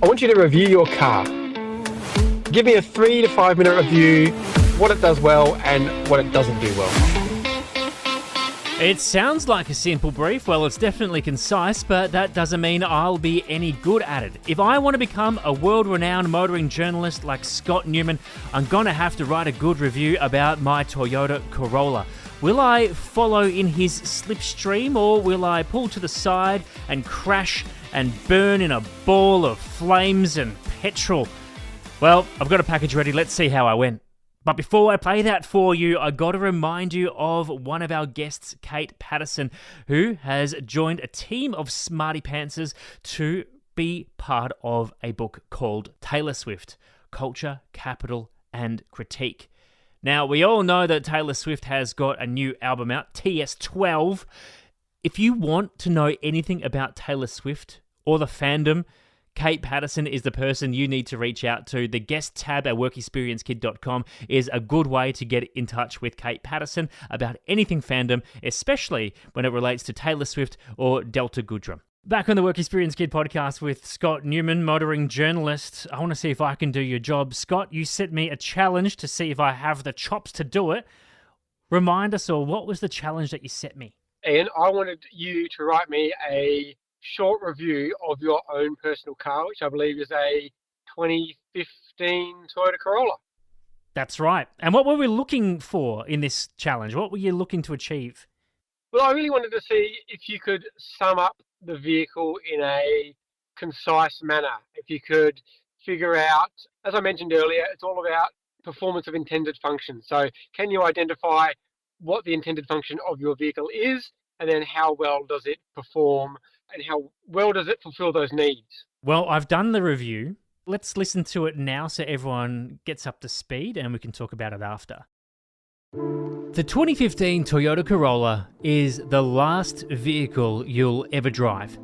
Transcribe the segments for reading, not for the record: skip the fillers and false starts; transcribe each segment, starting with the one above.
I want you to review your car. Give me a 3 to 5 minute review, what it does well and what it doesn't do well. It sounds like a simple brief. Well, it's definitely concise, but that doesn't mean I'll be any good at it. If I want to become a world-renowned motoring journalist like Scott Newman, I'm going to have to write a good review about my Toyota Corolla. Will I follow in his slipstream, or will I pull to the side and crash and burn in a ball of flames and petrol? Well, I've got a package ready. Let's see how I went. But before I play that for you, I got to remind you of one of our guests, Kate Pattison, who has joined a team of smarty pantsers to be part of a book called Taylor Swift: Culture, Capital, and Critique. Now, we all know that Taylor Swift has got a new album out, TS12. If you want to know anything about Taylor Swift or the fandom, Kate Pattison is the person you need to reach out to. The guest tab at workexperiencekid.com is a good way to get in touch with Kate Pattison about anything fandom, especially when it relates to Taylor Swift or Delta Goodrum. Back on the Work Experience Kid podcast with Scott Newman, motoring journalist. I want to see if I can do your job. Scott, you set me a challenge to see if I have the chops to do it. Remind us all, what was the challenge that you set me? Iain, I wanted you to write me a short review of your own personal car, which I believe is a 2015 Toyota Corolla. That's right. And what were we looking for in this challenge? What were you looking to achieve? Well, I really wanted to see if you could sum up the vehicle in a concise manner. If you could figure out, as I mentioned earlier, it's all about performance of intended function. So can you identify what the intended function of your vehicle is, and then how well does it perform and how well does it fulfill those needs? Well, I've done the review. Let's listen to it now so everyone gets up to speed and we can talk about it after. The 2015 Toyota Corolla is the last vehicle you'll ever drive.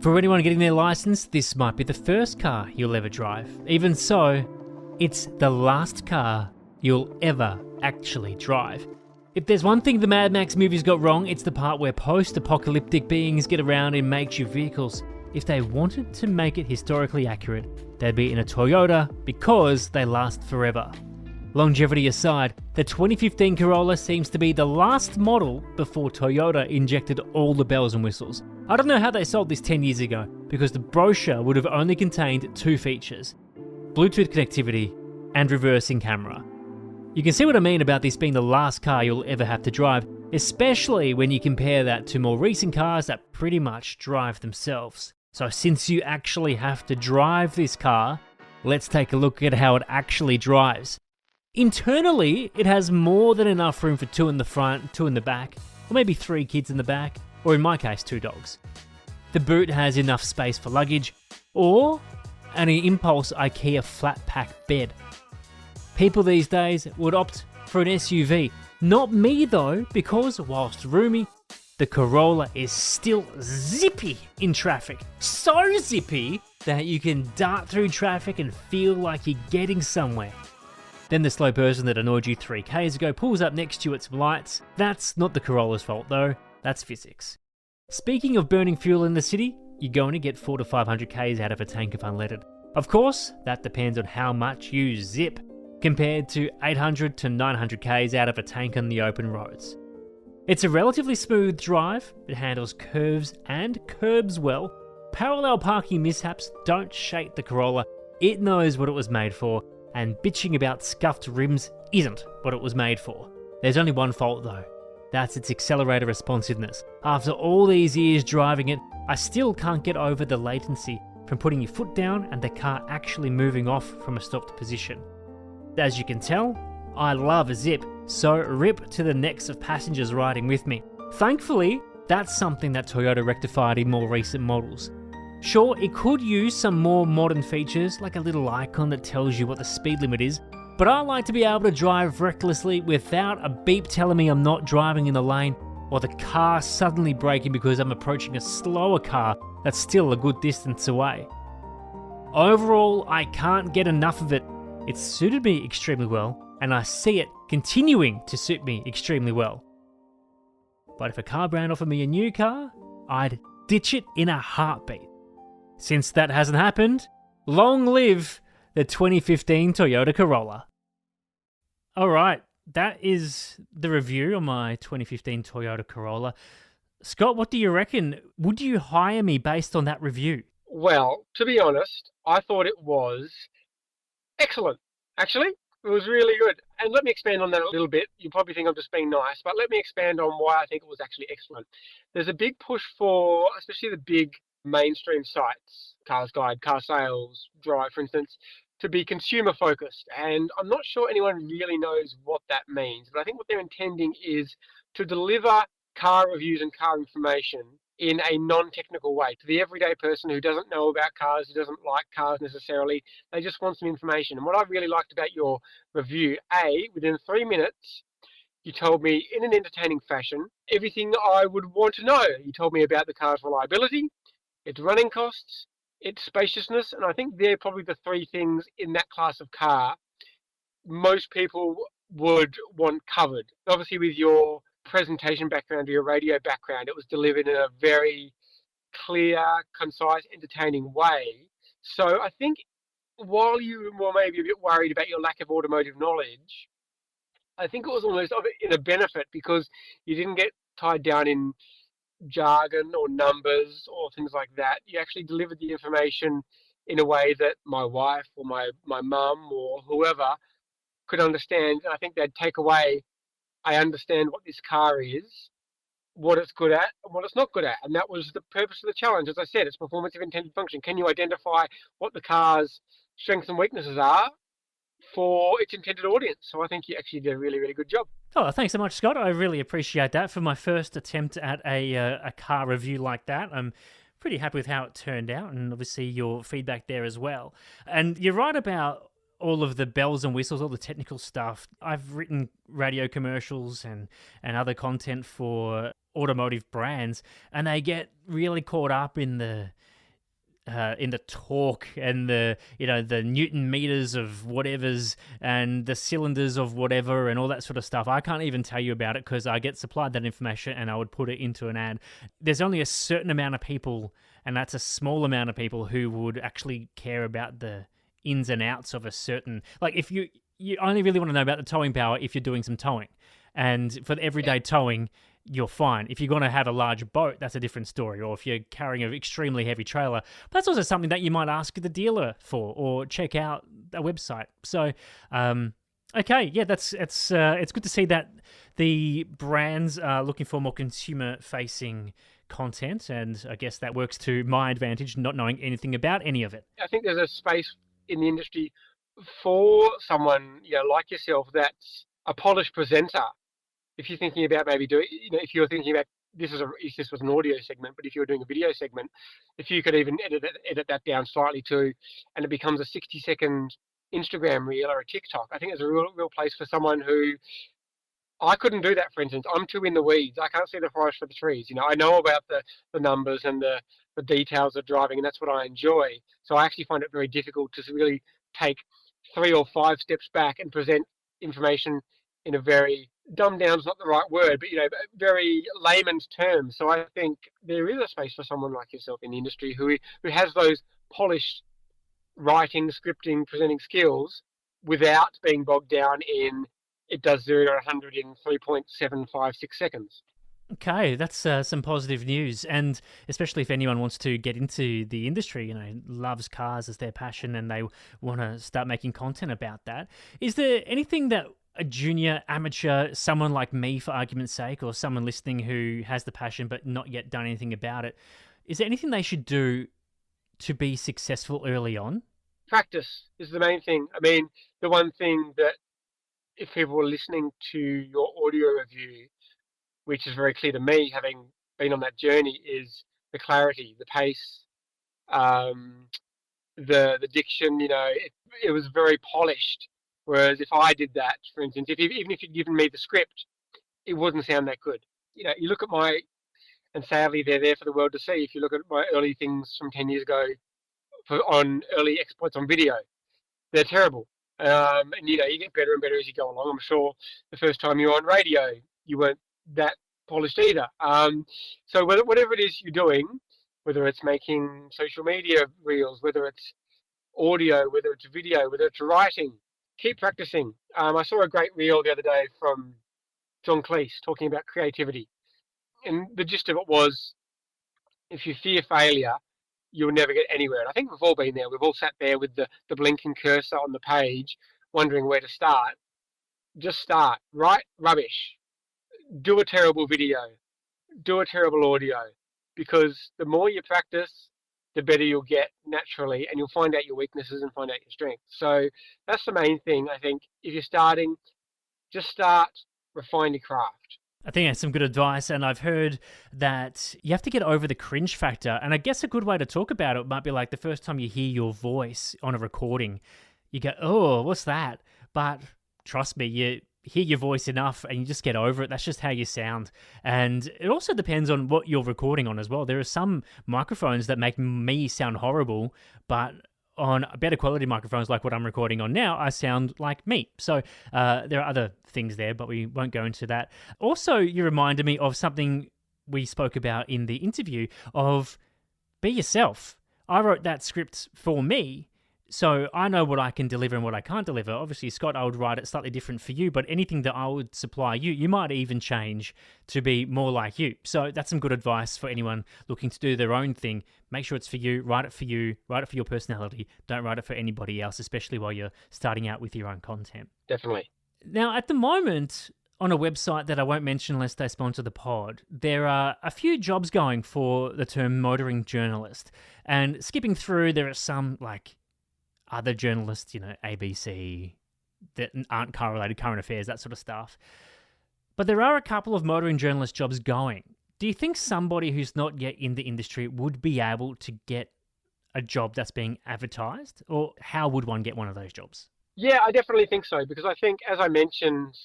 For anyone getting their license, this might be the first car you'll ever drive. Even so, it's the last car you'll ever actually drive. If there's one thing the Mad Max movies got wrong, it's the part where post-apocalyptic beings get around in makeshift vehicles. If they wanted to make it historically accurate, they'd be in a Toyota because they last forever. Longevity aside, the 2015 Corolla seems to be the last model before Toyota injected all the bells and whistles. I don't know how they sold this 10 years ago, because the brochure would have only contained 2 features: Bluetooth connectivity and reversing camera. You can see what I mean about this being the last car you'll ever have to drive, especially when you compare that to more recent cars that pretty much drive themselves. So since you actually have to drive this car, let's take a look at how it actually drives. Internally, it has more than enough room for 2 in the front, 2 in the back, or maybe 3 kids in the back, or in my case, 2 dogs. The boot has enough space for luggage, or an Impulse IKEA flat pack bed. People these days would opt for an SUV. Not me though, because whilst roomy, the Corolla is still zippy in traffic. So zippy that you can dart through traffic and feel like you're getting somewhere. Then the slow person that annoyed you 3Ks ago pulls up next to you at some lights. That's not the Corolla's fault though, that's physics. Speaking of burning fuel in the city, you're going to get 400 to 500 Ks out of a tank of unleaded. Of course, that depends on how much you zip, compared to 800 to 900 Ks out of a tank on the open roads. It's a relatively smooth drive, it handles curves and curbs well. Parallel parking mishaps don't shake the Corolla, it knows what it was made for, and bitching about scuffed rims isn't what it was made for. There's only one fault though, that's its accelerator responsiveness. After all these years driving it, I still can't get over the latency from putting your foot down and the car actually moving off from a stopped position. As you can tell, I love a zip, so rip to the necks of passengers riding with me. Thankfully, that's something that Toyota rectified in more recent models. Sure, it could use some more modern features, like a little icon that tells you what the speed limit is, but I like to be able to drive recklessly without a beep telling me I'm not driving in the lane, or the car suddenly braking because I'm approaching a slower car that's still a good distance away. Overall, I can't get enough of it. It's suited me extremely well, and I see it continuing to suit me extremely well. But if a car brand offered me a new car, I'd ditch it in a heartbeat. Since that hasn't happened, Long live the 2015 Toyota Corolla. All right, that is the review on my 2015 Toyota Corolla. Scott, what do you reckon? Would you hire me based on that review? Well, to be honest, I thought it was excellent. Actually, it was really good. And let me expand on that a little bit. You probably think I'm just being nice, but let me expand on why I think it was actually excellent. There's a big push for, especially the big mainstream sites, Cars Guide, Car Sales, Drive, for instance, to be consumer focused. And I'm not sure anyone really knows what that means, but I think what they're intending is to deliver car reviews and car information in a non-technical way to the everyday person who doesn't know about cars, who doesn't like cars necessarily. They just want some information. And what I really liked about your review, within 3 minutes, you told me in an entertaining fashion everything I would want to know. You told me about the car's reliability, its running costs, its spaciousness, and I think they're probably the three things in that class of car most people would want covered. Obviously, with your presentation background, your radio background, it was delivered in a very clear, concise, entertaining way. So I think while you were maybe a bit worried about your lack of automotive knowledge, I think it was almost in a benefit because you didn't get tied down in jargon or numbers or things like that. You actually delivered the information in a way that my wife or my mum or whoever could understand. And I think they'd take away, I understand what this car is, what it's good at, and what it's not good at. And that was the purpose of the challenge. As I said, it's performance of intended function. Can you identify what the car's strengths and weaknesses are for its intended audience? So I think you actually did a really, really good job. Oh, thanks so much, Scott. I really appreciate that. For my first attempt at a car review like that, I'm pretty happy with how it turned out, and obviously your feedback there as well. And you're right about all of the bells and whistles, all the technical stuff. I've written radio commercials and other content for automotive brands, and they get really caught up in the torque and the Newton meters of whatever's and the cylinders of whatever and all that sort of stuff. I can't even tell you about it because I get supplied that information and I would put it into an ad. There's only a certain amount of people, and that's a small amount of people, who would actually care about the ins and outs of a certain, like, if you only really want to know about the towing power if you're doing some towing, and for the everyday towing you're fine. If you're going to have a large boat, that's a different story, or if you're carrying an extremely heavy trailer, but that's also something that you might ask the dealer for or check out a website. So okay, yeah, it's good to see that the brands are looking for more consumer facing content, and I guess that works to my advantage, not knowing anything about any of it. I think there's a space in the industry for someone, like yourself, that's a polished presenter. If you're thinking about maybe doing, if you're thinking about if this was an audio segment, but if you're doing a video segment, if you could even edit that down slightly too, and it becomes a 60-second Instagram reel or a TikTok, I think there's a real place for someone who, I couldn't do that, for instance. I'm too in the weeds. I can't see the forest for the trees. I know about the numbers and the details of driving, and that's what I enjoy. So I actually find it very difficult to really take 3 or 5 steps back and present information in a very dumbed down is not the right word, but very layman's terms. So I think there is a space for someone like yourself in the industry who has those polished writing, scripting, presenting skills without being bogged down in it does 0 to 100 in 3.756 seconds. Okay, that's some positive news, and especially if anyone wants to get into the industry, loves cars as their passion, and they want to start making content about that. Is there anything that a junior, amateur, someone like me, for argument's sake, or someone listening who has the passion but not yet done anything about it, is there anything they should do to be successful early on? Practice is the main thing. I mean, the one thing that if people are listening to your audio review, which is very clear to me, having been on that journey, is the clarity, the pace, the diction. It was very polished. Whereas if I did that, for instance, even if you'd given me the script, it wouldn't sound that good. You look at and sadly they're there for the world to see. If you look at my early things from 10 years ago on early exploits on video, they're terrible. And you get better and better as you go along. I'm sure the first time you were on radio, you weren't that polished either. So whatever it is you're doing, whether it's making social media reels, whether it's audio, whether it's video, whether it's writing, keep practicing. I saw a great reel the other day from John Cleese talking about creativity. And the gist of it was, if you fear failure, you'll never get anywhere. And I think we've all been there. We've all sat there with the blinking cursor on the page, wondering where to start. Just start. Write rubbish. Do a terrible video. Do a terrible audio. Because the more you practice, the better you'll get naturally, and you'll find out your weaknesses and find out your strengths. So that's the main thing, I think. If you're starting, just start, refine your craft. I think that's some good advice, and I've heard that you have to get over the cringe factor. And I guess a good way to talk about it might be like the first time you hear your voice on a recording, you go, oh, what's that? But trust me, you hear your voice enough and you just get over it. That's just how you sound. And it also depends on what you're recording on as well. There are some microphones that make me sound horrible, but on better quality microphones like what I'm recording on now, I sound like me. So there are other things there, but we won't go into that. Also, you reminded me of something we spoke about in the interview of be yourself. I wrote that script for me, so I know what I can deliver and what I can't deliver. Obviously, Scott, I would write it slightly different for you, but anything that I would supply you, you might even change to be more like you. So that's some good advice for anyone looking to do their own thing. Make sure it's for you, write it for your personality. Don't write it for anybody else, especially while you're starting out with your own content. Definitely. Now, at the moment, on a website that I won't mention unless they sponsor the pod, there are a few jobs going for the term motoring journalist. And skipping through, there are some like other journalists, ABC, that aren't car-related, current affairs, that sort of stuff. But there are a couple of motoring journalist jobs going. Do you think somebody who's not yet in the industry would be able to get a job that's being advertised? Or how would one get one of those jobs? Yeah, I definitely think so, because I think, as I mentioned,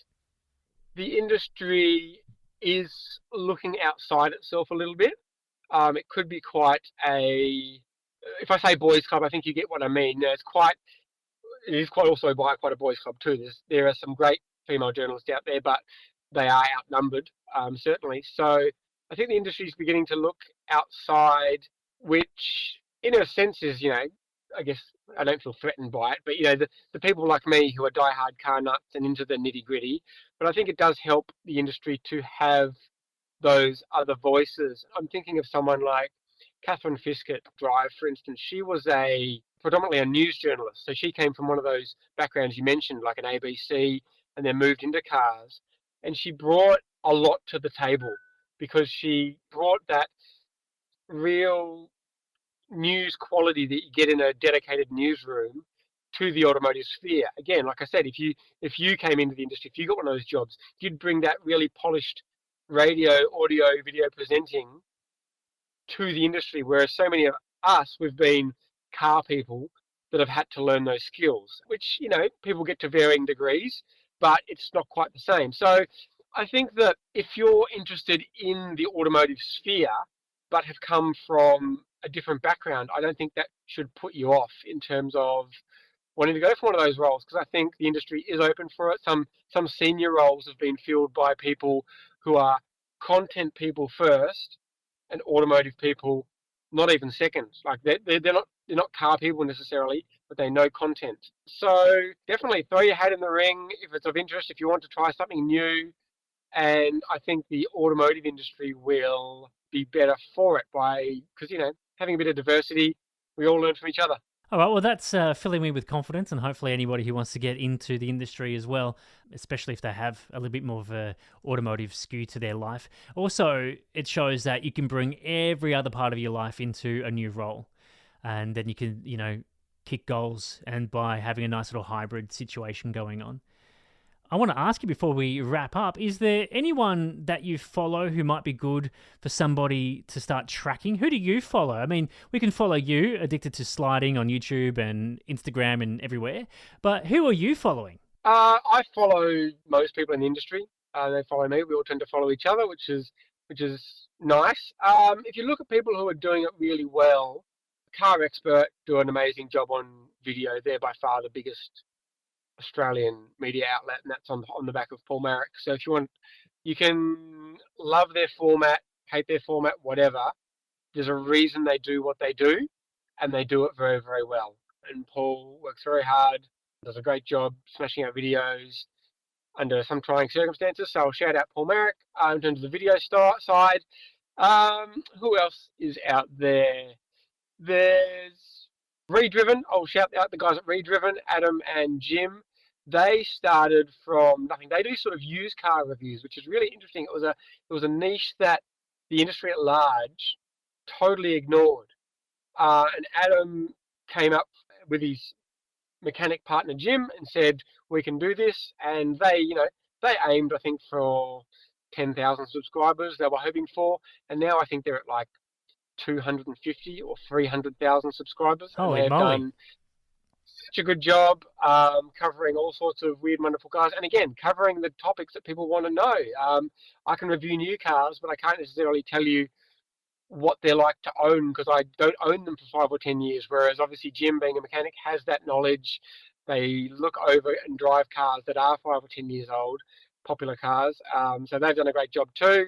the industry is looking outside itself a little bit. It could be quite if I say boys club, I think you get what I mean. It is quite also quite a boys club too. There are some great female journalists out there, but they are outnumbered, certainly. So I think the industry is beginning to look outside, which in a sense is, I guess I don't feel threatened by it, but the people like me who are diehard car nuts and into the nitty gritty. But I think it does help the industry to have those other voices. I'm thinking of someone like Catherine Fiskett Drive, for instance. She was predominantly a news journalist. So she came from one of those backgrounds you mentioned, like an ABC, and then moved into cars. And she brought a lot to the table because she brought that real news quality that you get in a dedicated newsroom to the automotive sphere. Again, like I said, if you came into the industry, if you got one of those jobs, you'd bring that really polished radio, audio, video presenting to the industry, whereas so many of us, we've been car people that have had to learn those skills, which, people get to varying degrees, but it's not quite the same. So I think that if you're interested in the automotive sphere, but have come from a different background, I don't think that should put you off in terms of wanting to go for one of those roles, because I think the industry is open for it. Some senior roles have been filled by people who are content people first and automotive people not even second. Like they're not car people necessarily, but they know content. So definitely throw your hat in the ring if it's of interest, if you want to try something new. And I think the automotive industry will be better for it because having a bit of diversity, we all learn from each other. All right, well, that's filling me with confidence, and hopefully anybody who wants to get into the industry as well, especially if they have a little bit more of a automotive skew to their life. Also, it shows that you can bring every other part of your life into a new role, and then you can, kick goals, and by having a nice little hybrid situation going on. I want to ask you before we wrap up, is there anyone that you follow who might be good for somebody to start tracking? Who do you follow? I mean, we can follow you, Addicted to Sliding, on YouTube and Instagram and everywhere, but who are you following? I follow most people in the industry. They follow me. We all tend to follow each other, which is nice. If you look at people who are doing it really well, Car Expert do an amazing job on video. They're by far the biggest Australian media outlet, and that's on the back of Paul Marrick. So if you want, you can love their format, hate their format, whatever. There's a reason they do what they do, and they do it very, very well. and Paul works very hard, does a great job smashing out videos under some trying circumstances. So I'll shout out Paul Merrick in terms of the video side. Who else is out there? There's Redriven. I'll shout out the guys at Redriven, Adam and Jim. They started from nothing. They do sort of used car reviews, which is really interesting. It was a niche that the industry at large totally ignored. And Adam came up with his mechanic partner Jim and said, we can do this. And they aimed, I think, for 10,000 subscribers they were hoping for. And now I think they're at like 250 or 300,000 subscribers. Holy and they've moly. done such a good job covering all sorts of weird, wonderful cars. And again, covering the topics that people want to know. I can review new cars, but I can't necessarily tell you what they're like to own because I don't own them for 5 or 10 years. Whereas obviously Jim, being a mechanic, has that knowledge. They look over and drive cars that are 5 or 10 years old, popular cars. So they've done a great job too.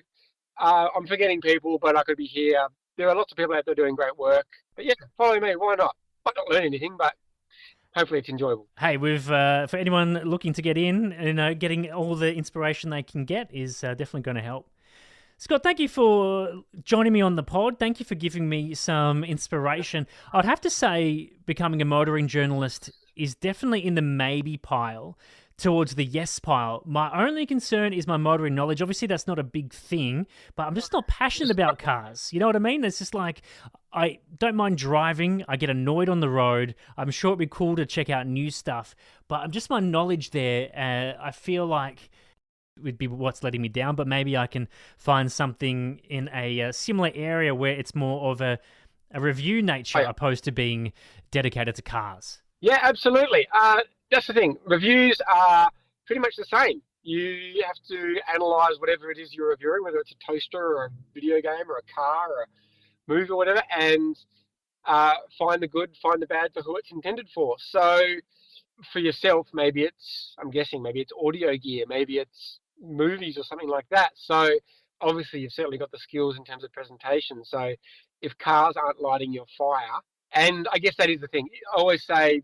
I'm forgetting people, but I could be here. There are lots of people out there doing great work. But yeah, follow me. Why not? Might not learn anything, but hopefully it's enjoyable. Hey, for anyone looking to get in, getting all the inspiration they can get is definitely going to help. Scott, thank you for joining me on the pod. Thank you for giving me some inspiration. I'd have to say becoming a motoring journalist is definitely in the maybe pile towards the yes pile. My only concern is my motoring knowledge. Obviously, that's not a big thing, but I'm just not passionate about cars. You know what I mean? It's just like, I don't mind driving. I get annoyed on the road. I'm sure it'd be cool to check out new stuff, but I'm just my knowledge there. I feel like would be what's letting me down, but maybe I can find something in a similar area where it's more of a review nature opposed to being dedicated to cars. Yeah, absolutely. That's the thing. Reviews are pretty much the same. You have to analyze whatever it is you're reviewing, whether it's a toaster or a video game or a car or a movie or whatever, and find the good, find the bad for who it's intended for. So for yourself, maybe it's audio gear, maybe it's movies or something like that. So obviously you've certainly got the skills in terms of presentation. So if cars aren't lighting your fire, and I guess that is the thing. I always say,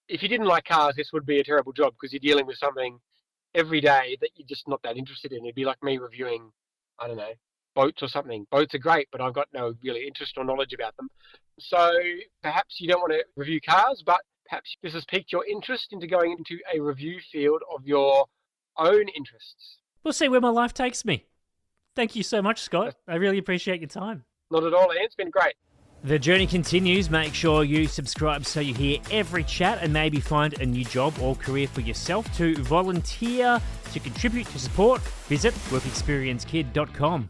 if you didn't like cars, this would be a terrible job because you're dealing with something every day that you're just not that interested in. It'd be like me reviewing, I don't know, boats or something. Boats are great, but I've got no really interest or knowledge about them. So perhaps you don't want to review cars, but perhaps this has piqued your interest into going into a review field of your own interests. We'll see where my life takes me. Thank you so much, Scott. I really appreciate your time. Not at all, Ian. It's been great. The journey continues. Make sure you subscribe so you hear every chat and maybe find a new job or career for yourself. To volunteer, to contribute, to support, visit workexperiencekid.com.